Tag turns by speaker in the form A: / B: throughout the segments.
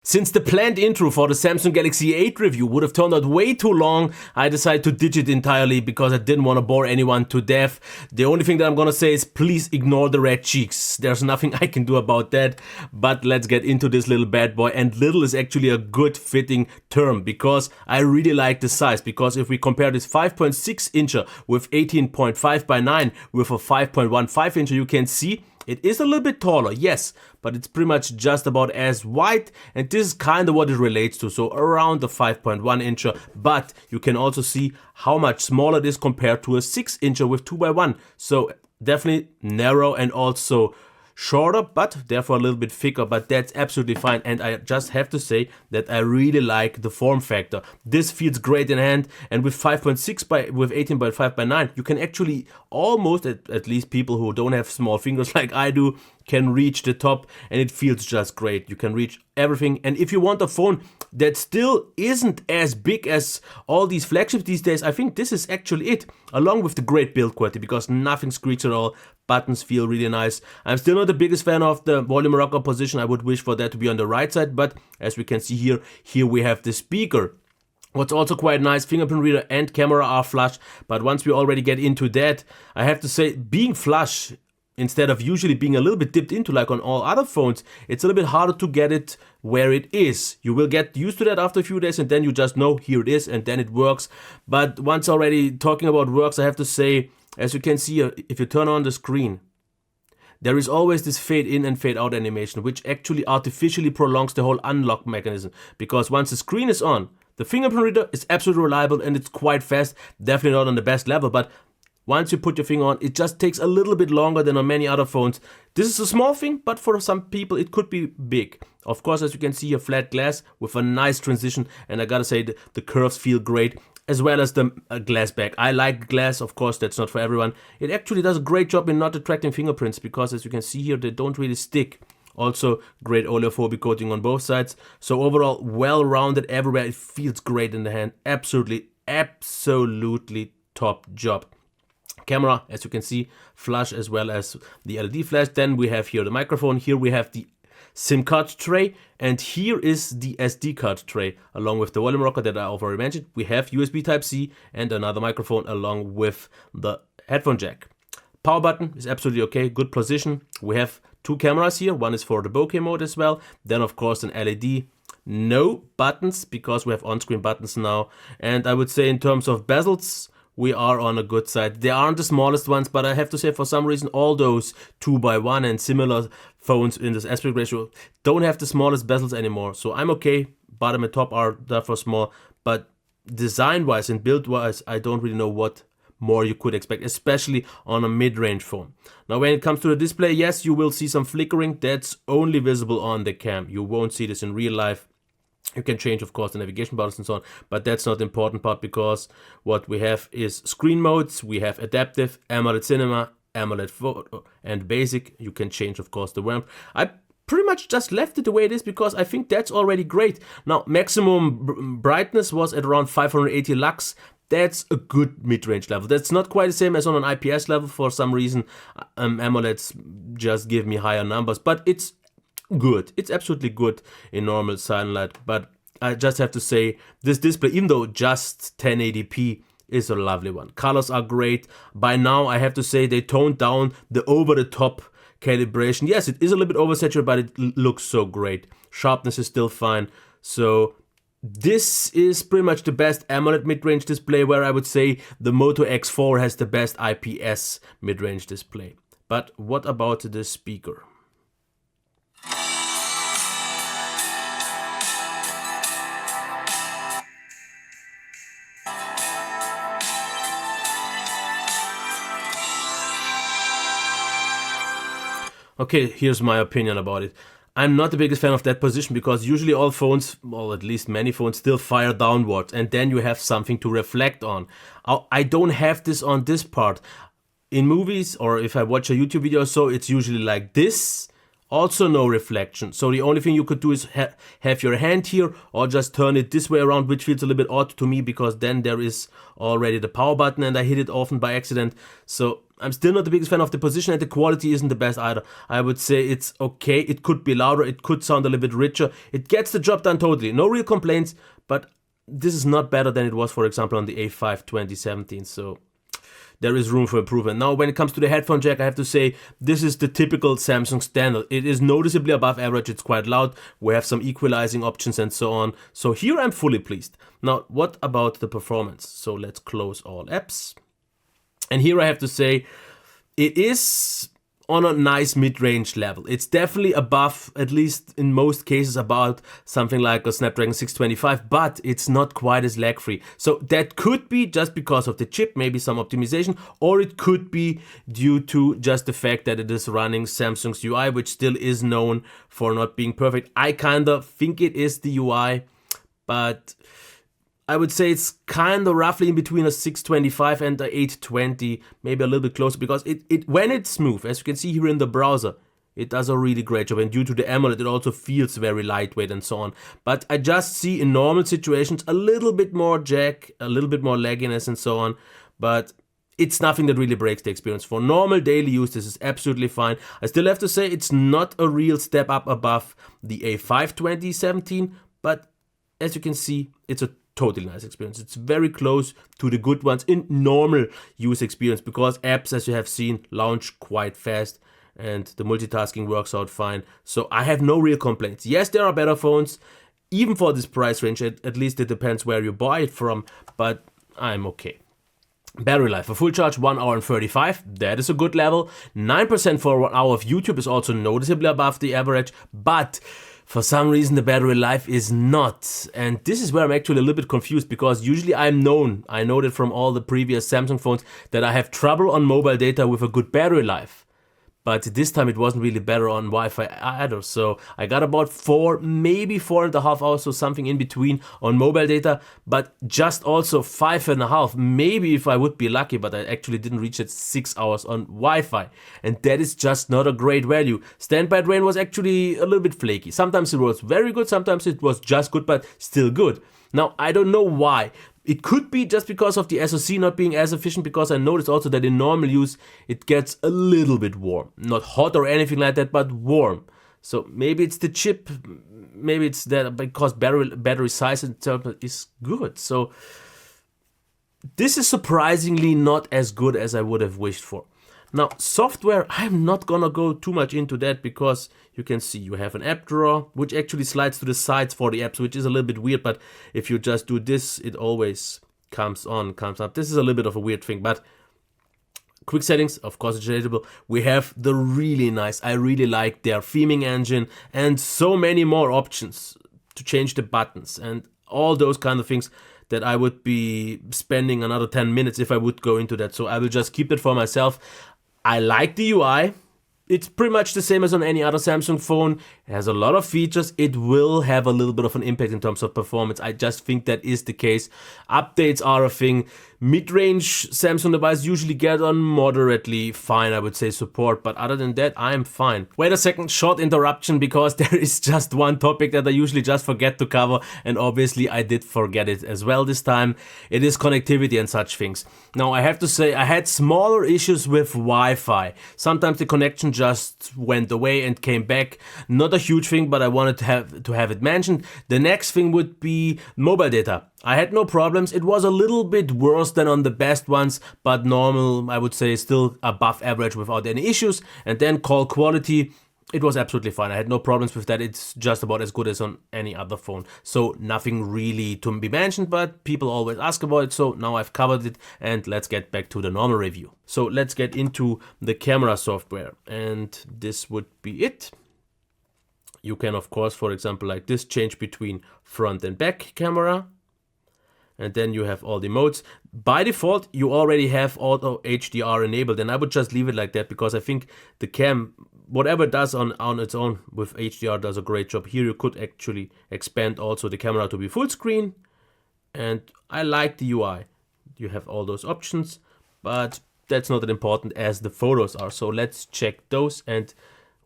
A: Since the planned intro for the Samsung Galaxy 8 review would have turned out way too long, I decided to ditch it entirely because I didn't want to bore anyone to death. The only thing that I'm gonna say is please ignore the red cheeks. There's nothing I can do about that, but let's get into this little bad boy. And little is actually a good fitting term because I really like the size, because if we compare this 5.6 incher with 18.5 by 9 with a 5.15 incher, you can see it is a little bit taller, yes, but it's pretty much just about as wide, and this is kind of what it relates to, so around the 5.1 incher, but you can also see how much smaller it is compared to a 6 incher with 2x1, so definitely narrow and also shorter, but therefore a little bit thicker, but that's absolutely fine. And I just have to say that I really like the form factor. This feels great in hand, and with 5.6 by with 18.5 by 9, you can actually almost, at least people who don't have small fingers like I do, can reach the top, and it feels just great. You can reach everything, and if you want a phone that still isn't as big as all these flagships these days, I think this is actually it, along with the great build quality, because nothing screeches at all. Buttons feel really nice. I'm still not the biggest fan of the volume rocker position. I would wish for that to be on the right side, but as we can see here we have the speaker. What's also quite nice, fingerprint reader and camera are flush, but once we already get into that, I have to say, being flush instead of usually being a little bit dipped into like on all other phones, it's a little bit harder to get it where it is. You will get used to that after a few days, and then you just know here it is, and then it works. But once already talking about works, I have to say, as you can see here, if you turn on the screen, there is always this fade in and fade out animation, which actually artificially prolongs the whole unlock mechanism, because once the screen is on, the fingerprint reader is absolutely reliable and it's quite fast, definitely not on the best level, but once you put your finger on, it just takes a little bit longer than on many other phones. This is a small thing, but for some people it could be big. Of course, as you can see, a flat glass with a nice transition, and I gotta say the curves feel great, as well as the glass back. I like glass, of course, that's not for everyone. It actually does a great job in not attracting fingerprints, because as you can see here, they don't really stick. Also, great oleophobic coating on both sides. So overall, well-rounded everywhere. It feels great in the hand. Absolutely top job. Camera, as you can see, flush as well as the LED flash. Then we have here the microphone. Here we have the SIM card tray, and here is the SD card tray along with the volume rocker that I already mentioned. We have USB Type-C and another microphone along with the headphone jack. Power button is absolutely okay, good position. We have two cameras here. One is for the bokeh mode as well. Then of course an LED. No buttons because we have on-screen buttons now. And I would say in terms of bezels, we are on a good side. They aren't the smallest ones, but I have to say for some reason all those 2x1 and similar phones in this aspect ratio don't have the smallest bezels anymore. So I'm okay. Bottom and top are therefore small, but design-wise and build-wise, I don't really know what more you could expect, especially on a mid-range phone. Now when it comes to the display, yes, you will see some flickering. That's only visible on the cam. You won't see this in real life. You can change, of course, the navigation buttons and so on, but that's not the important part, because what we have is screen modes. We have adaptive, AMOLED Cinema, AMOLED Photo, and basic. You can change, of course, the ramp. I pretty much just left it the way it is because I think that's already great. Now, maximum brightness was at around 580 lux. That's a good mid-range level. That's not quite the same as on an IPS level for some reason. AMOLEDs just give me higher numbers, but it's good. It's absolutely good in normal sunlight, but I just have to say this display, even though just 1080p, is a lovely one. Colors are great. By now, I have to say they toned down the over-the-top calibration. Yes, it is a little bit oversaturated, but it looks so great. Sharpness is still fine. So this is pretty much the best AMOLED mid-range display, where I would say the Moto X4 has the best IPS mid-range display. But what about the speaker? Okay, here's my opinion about it. I'm not the biggest fan of that position, because usually all phones, or at least many phones, still fire downwards, and then you have something to reflect on. I don't have this on this part. In movies, or if I watch a YouTube video or so, it's usually like this, Also no reflection. So the only thing you could do is have your hand here or just turn it this way around, which feels a little bit odd to me because then there is already the power button and I hit it often by accident. So I'm still not the biggest fan of the position and the quality isn't the best either. I would say it's okay. It could be louder. It could sound a little bit richer. It gets the job done totally. No real complaints, but this is not better than it was, for example, on the A5 2017. So there is room for improvement. Now, when it comes to the headphone jack, I have to say this is the typical Samsung standard. It is noticeably above average. It's quite loud. We have some equalizing options and so on. So here I'm fully pleased. Now, what about the performance? So let's close all apps. And here I have to say it is on a nice mid-range level. It's definitely above, at least in most cases, about something like a Snapdragon 625, but it's not quite as lag-free. So that could be just because of the chip, maybe some optimization, or it could be due to just the fact that it is running Samsung's UI, which still is known for not being perfect. I kind of think it is the UI, but I would say it's kind of roughly in between a 625 and a 820, maybe a little bit closer, because it when it's smooth, as you can see here in the browser, it does a really great job. And due to the AMOLED, it also feels very lightweight and so on. But I just see in normal situations a little bit more jack, a little bit more lagginess and so on. But it's nothing that really breaks the experience. For normal daily use, this is absolutely fine. I still have to say it's not a real step up above the A5 2017, but as you can see, it's a totally nice experience. It's very close to the good ones in normal use experience because apps, as you have seen, launch quite fast and the multitasking works out fine. So I have no real complaints. Yes, there are better phones, even for this price range. At least it depends where you buy it from, but I'm okay. Battery life, for full charge 1 hour and 35, that is a good level. 9% for 1 hour of YouTube is also noticeably above the average, but for some reason the battery life is not. And this is where I'm actually a little bit confused because usually I know that from all the previous Samsung phones that I have trouble on mobile data with a good battery life. But this time it wasn't really better on Wi-Fi either. So I got about 4, maybe 4.5 hours, so something in between on mobile data, but just also 5.5, maybe if I would be lucky, but I actually didn't reach it 6 hours on Wi-Fi. And that is just not a great value. Standby drain was actually a little bit flaky. Sometimes it was very good, sometimes it was just good, but still good. Now, I don't know why. It could be just because of the SoC not being as efficient, because I noticed also that in normal use it gets a little bit warm. Not hot or anything like that, but warm. So maybe it's the chip, maybe it's that because battery size itself is good. So this is surprisingly not as good as I would have wished for. Now, software, I'm not gonna go too much into that because you can see you have an app drawer, which actually slides to the sides for the apps, which is a little bit weird, but if you just do this, it always comes up. This is a little bit of a weird thing, but quick settings, of course, it's editable. We have the really nice, I really like their theming engine and so many more options to change the buttons and all those kind of things that I would be spending another 10 minutes if I would go into that. So I will just keep it for myself. I like the UI. It's pretty much the same as on any other Samsung phone. It has a lot of features. It will have a little bit of an impact in terms of performance. I just think that is the case. Updates are a thing. Mid-range Samsung devices usually get on moderately fine, I would say, support. But other than that, I'm fine. Wait a second, short interruption, because there is just one topic that I usually just forget to cover. And obviously I did forget it as well this time. It is connectivity and such things. Now I have to say I had smaller issues with Wi-Fi. Sometimes the connection just went away and came back. Not a huge thing, but I wanted to have it mentioned. The next thing would be mobile data. I had no problems. It was a little bit worse than on the best ones, but normal, I would say, still above average without any issues. And then call quality, it was absolutely fine. I had no problems with that. It's just about as good as on any other phone. So nothing really to be mentioned, but people always ask about it. So now I've covered it and let's get back to the normal review. So let's get into the camera software and this would be it. You can, of course, for example, like this, change between front and back camera. And then you have all the modes. By default, you already have auto HDR enabled, and I would just leave it like that because I think the cam, whatever it does on its own with HDR, does a great job. Here you could actually expand also the camera to be full screen, and I like the UI. You have all those options, but that's not as important as the photos are. So let's check those, and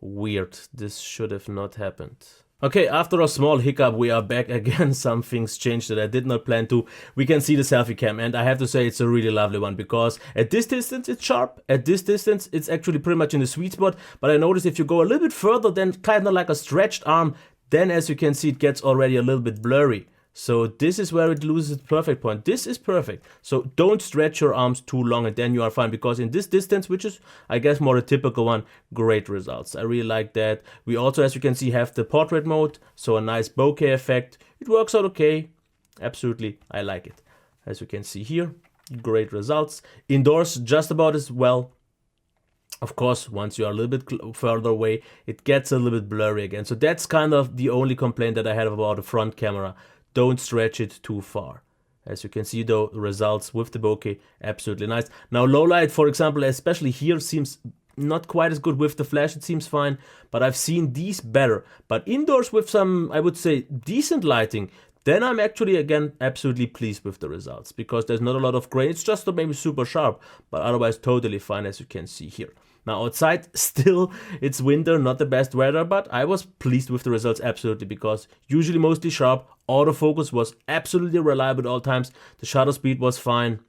A: Weird, this should have not happened. Okay, after a small hiccup, we are back again. Some things changed that I did not plan to. We can see the selfie cam, and I have to say it's a really lovely one, because at this distance it's sharp, at this distance it's actually pretty much in the sweet spot, but I noticed if you go a little bit further, then kind of like a stretched arm, then as you can see it gets already a little bit blurry. So this is where it loses its perfect point. This is perfect. So don't stretch your arms too long and then you are fine, because in this distance, which is I guess more a typical one, great results. I really like that. We also, as you can see, have the portrait mode, so a nice bokeh effect. It works out okay. Absolutely, I like it. As you can see here, great results. Indoors, just about as well. Of course, once you are a little bit further away, it gets a little bit blurry again. So that's kind of the only complaint that I had about the front camera. Don't stretch it too far. As you can see though, the results with the bokeh, absolutely nice. Now low light, for example, especially here, seems not quite as good. With the flash it seems fine, but I've seen these better. But indoors with some, I would say, decent lighting, then I'm actually again absolutely pleased with the results, because there's not a lot of grain. It's just maybe super sharp, but otherwise totally fine, as you can see here. Now outside, still it's winter, not the best weather, but I was pleased with the results absolutely, because usually mostly sharp, autofocus was absolutely reliable at all times, the shutter speed was fine,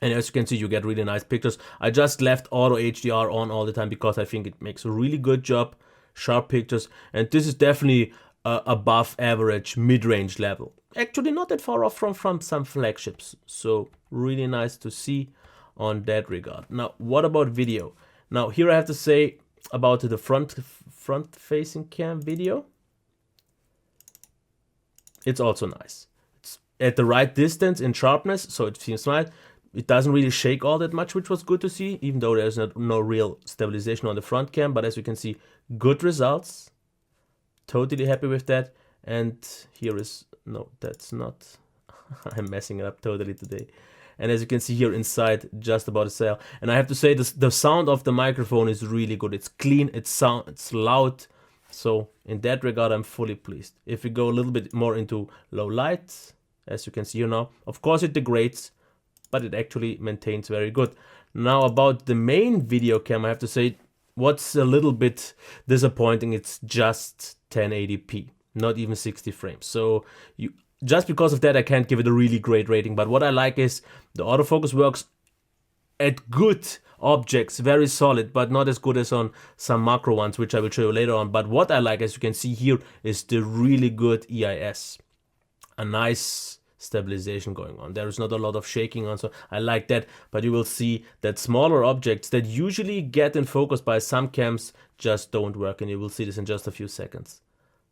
A: and as you can see you get really nice pictures. I just left auto HDR on all the time because I think it makes a really good job, sharp pictures, and this is definitely above average mid-range level. Actually not that far off from some flagships, so really nice to see on that regard. Now what about video? Now here I have to say about the front facing cam video. It's also nice. It's at the right distance in sharpness, so it seems right. It doesn't really shake all that much, which was good to see, even though there's no real stabilization on the front cam. But as you can see, good results. Totally happy with that. And here is, no, that's not, I'm messing it up totally today. And as you can see here inside, just about a sale. And I have to say, the sound of the microphone is really good. It's clean, it's loud. So in that regard, I'm fully pleased. If we go a little bit more into low light, as you can see here now, of course it degrades, but it actually maintains very good. Now about the main video cam, I have to say, what's a little bit disappointing, it's just 1080p, not even 60 frames. So just because of that, I can't give it a really great rating. But what I like is the autofocus works at good objects, very solid, but not as good as on some macro ones, which I will show you later on. But what I like, as you can see here, is the really good EIS. A nice stabilization going on. There is not a lot of shaking on, so I like that. But you will see that smaller objects that usually get in focus by some cams just don't work, and you will see this in just a few seconds.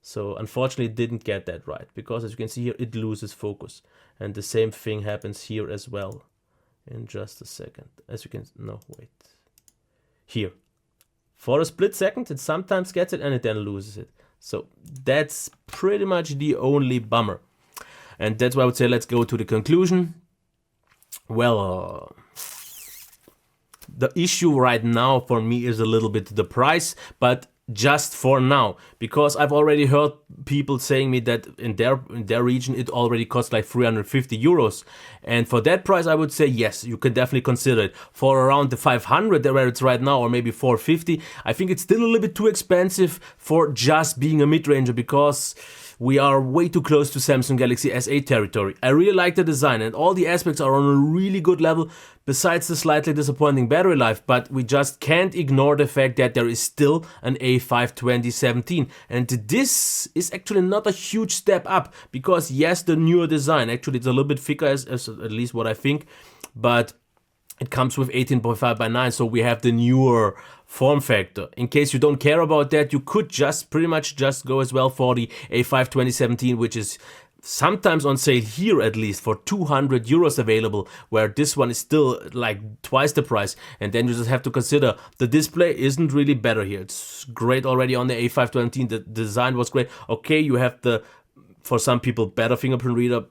A: So unfortunately it didn't get that right, because as you can see here, it loses focus. And the same thing happens here as well. In just a second. As you can, no, wait. Here. For a split second, it sometimes gets it and it then loses it. So that's pretty much the only bummer. And that's why I would say let's go to the conclusion. Well, the issue right now for me is a little bit the price, but just for now, because I've already heard people saying me that in their region it already costs like 350 euros, and for that price I would say yes, you can definitely consider it. For around the 500 where it's right now, or maybe 450, I think it's still a little bit too expensive for just being a mid-ranger, because we are way too close to Samsung Galaxy S8 territory. I really like the design and all the aspects are on a really good level, besides the slightly disappointing battery life, but we just can't ignore the fact that there is still an A5 2017, and this is actually not a huge step up, because yes, the newer design, actually it's a little bit thicker as at least what I think, but it comes with 18.5:9, so we have the newer form factor. In case you don't care about that, you could just pretty much just go as well for the A5 2017, which is sometimes on sale here at least for 200 euros available, where this one is still like twice the price. And then you just have to consider the display isn't really better here. It's great already on the A5 2017, the design was great. Okay, you have the, for some people, better fingerprint reader,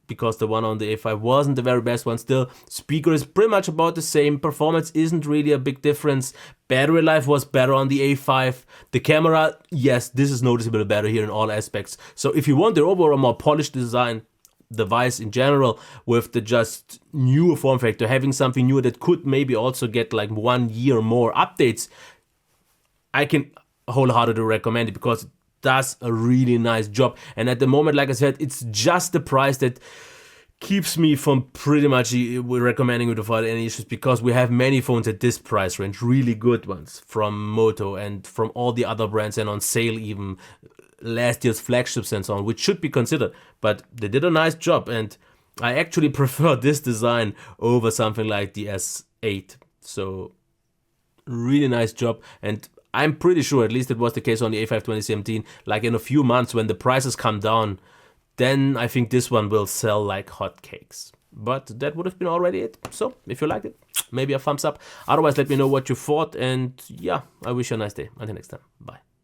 A: because the one on the A5 wasn't the very best one. Still, speaker is pretty much about the same, performance isn't really a big difference, battery life was better on the A5, the camera, yes, this is noticeably better here in all aspects. So if you want the overall more polished design device in general, with the just newer form factor, having something newer that could maybe also get like 1 year more updates, I can wholeheartedly recommend it because it does a really nice job. And at the moment, like I said, it's just the price that keeps me from pretty much recommending it without any issues, because we have many phones at this price range, really good ones from Moto and from all the other brands, and on sale even last year's flagships and so on, which should be considered. But they did a nice job, and I actually prefer this design over something like the S8. So really nice job, and I'm pretty sure, at least it was the case on the A5 2017, like in a few months when the prices come down, then I think this one will sell like hotcakes. But that would have been already it. So if you liked it, maybe a thumbs up. Otherwise, let me know what you thought. And yeah, I wish you a nice day. Until next time. Bye.